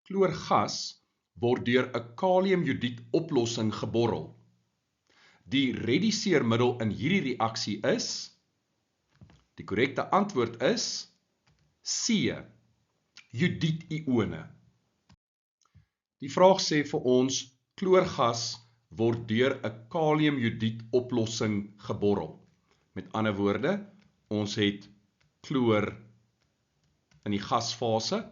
Chloorgas word deur 'n kaliumjodied oplossing geborrel. Die rediseermiddel in hierdie reaksie is, die korrekte antwoord is C, jodietione. Die vraag sê vir ons, chloorgas word deur 'n kaliumjodied oplossing geborrel. Met ander woorde, ons het chloor in die gasfase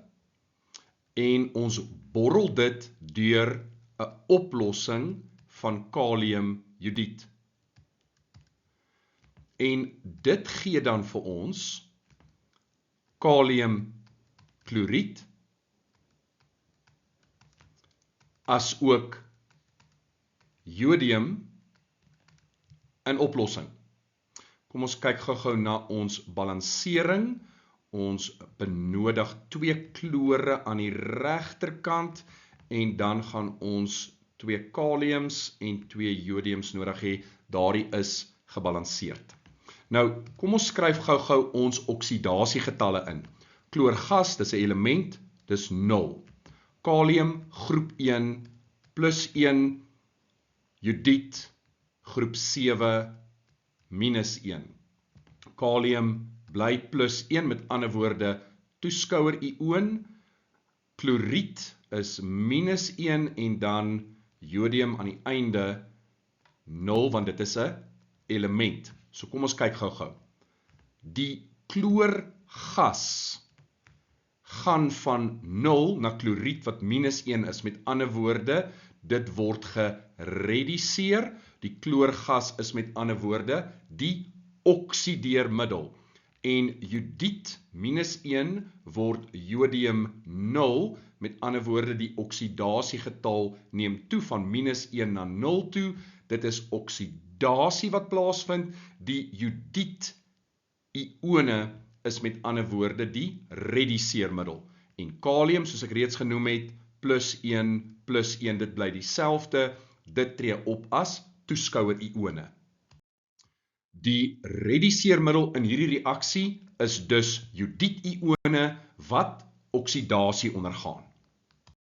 en ons borrel dit deur 'n oplossing van kaliumjodied. En dit gee dan vir ons kaliumkloried as ook jodium in oplossing. Kom ons kyk gou-gou na ons balansering. Ons benodig 2 klore aan die regterkant en dan gaan ons 2 kaliums en 2 jodiums nodig hê. Daardie is gebalanseerd. Nou, kom ons skryf gou-gou ons oksidasiegetalle in. Chloorgas, dis 'n element, dis 0. Kalium, groep 1, plus 1, jodied, groep 7, minus 1. Kalium bly plus 1, met ander woorde, toeskouer-ioon. Kloried is minus 1 en dan jodium aan die einde 0, want dit is 'n element. So kom ons kyk gou-gou. Die chloorgas gaan van 0 na kloried wat minus 1 is. Met ander woorde, dit word gerediseer. Die chloorgas is met ander woorde die oksideermiddel. En jodied minus 1 word jodium 0. Met ander woorde, die oksidasiegetal neem toe van minus 1 na 0 toe. Dit is oksidasie wat plaasvind. Die jodietione is met ander woorde die rediseermiddel. En kalium, soos ek reeds genoem het, plus 1, dit bly dieselfde. Dit tree op as toeskouer-ione. Die rediseermiddel in hierdie reaksie is dus jodietione wat oksidasie ondergaan.